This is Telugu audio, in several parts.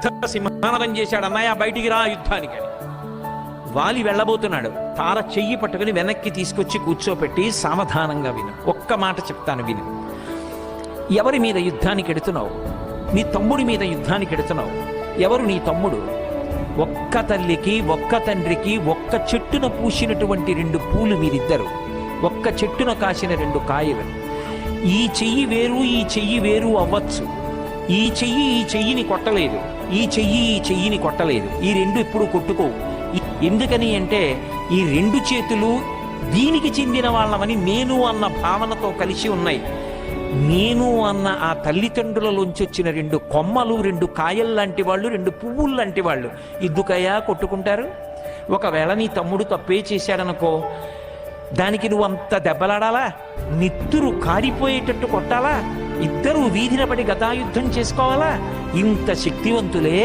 పెద్ద సింహానదం చేశాడు, అన్నయ్య బయటికి రా యుద్ధానికి అని. వాలి వెళ్ళబోతున్నాడు. తార చెయ్యి పట్టుకుని వెనక్కి తీసుకొచ్చి కూర్చోపెట్టి, సావధానంగా విను, ఒక్క మాట చెప్తాను విను. ఎవరి మీద యుద్ధానికి ఎడుతున్నావు? నీ తమ్ముడి మీద యుద్ధానికి ఎడుతున్నావు. ఎవరు నీ తమ్ముడు? ఒక్క తల్లికి ఒక్క తండ్రికి ఒక్క చెట్టున పూసినటువంటి 2 పూలు మీరిద్దరు, ఒక్క చెట్టున కాసిన 2 కాయలు. ఈ చెయ్యి వేరు ఈ చెయ్యి వేరు అవ్వచ్చు. ఈ చెయ్యి ఈ చెయ్యిని కొట్టలేదు, ఈ చెయ్యి ఈ చెయ్యిని కొట్టలేదు. ఈ 2 ఎప్పుడు కొట్టుకోవు. ఎందుకని అంటే ఈ 2 చేతులు దీనికి చెందిన వాళ్ళమని నేను అన్న భావనతో కలిసి ఉన్నాయి. నేను అన్న ఆ తల్లిదండ్రులలోంచి వచ్చిన 2 కొమ్మలు, 2 కాయలు లాంటి వాళ్ళు, 2 పువ్వులు లాంటి వాళ్ళు ఇద్దుకయ్యా కొట్టుకుంటారు. ఒకవేళ నీ తమ్ముడు తప్పే చేశాడనుకో, దానికి నువ్వు అంత దెబ్బలాడాలా? నిత్తురు కారిపోయేటట్టు కొట్టాలా? ఇద్దరూ వీధిన పడి గదాయుద్ధం చేసుకోవాలా? ఇంత శక్తివంతులే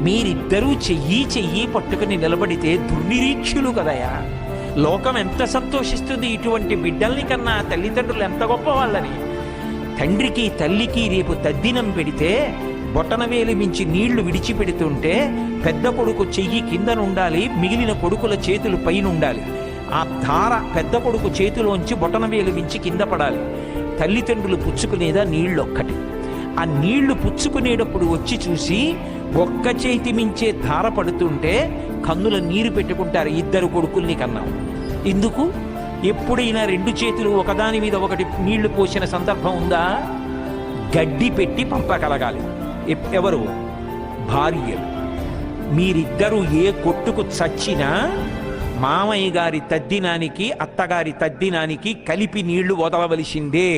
మీరిద్దరూ చెయ్యి చెయ్యి పట్టుకుని నిలబడితే దుర్నిరీక్షులు కదయా. లోకం ఎంత సంతోషిస్తుంది ఇటువంటి బిడ్డల్ని కన్నా. తల్లిదండ్రులు ఎంత గొప్ప వాళ్ళని. తండ్రికి తల్లికి రేపు తద్దినం పెడితే బొటనవేలు మించి నీళ్లు విడిచిపెడుతుంటే పెద్ద కొడుకు చెయ్యి కిందనుండాలి, మిగిలిన కొడుకుల చేతులు పైనుండాలి. ఆ ధార పెద్ద కొడుకు చేతిలోంచి బొటనవేలు మించి కింద పడాలి. తల్లిదండ్రులు పుచ్చుకునేదా నీళ్ళొక్కటి. ఆ నీళ్లు పుచ్చుకునేటప్పుడు వచ్చి చూసి ఒక్క చేతి మించే ధార పడుతుంటే కన్నుల నీరు పెట్టుకుంటారు. 2 కొడుకుల్ని కన్నాం. ఎందుకు? ఎప్పుడైనా 2 చేతులు ఒకదాని మీద ఒకటి నీళ్లు పోసిన సందర్భం ఉందా? గడ్డి పెట్టి పంపగలగాలి. ఎవరు? భార్యలు. మీరిద్దరూ ఏ కొట్టుకు చచ్చినా మామయ్య గారి తద్దినానికి అత్తగారి తద్దినానికి కలిపి నీళ్లు వదలవలసిందే.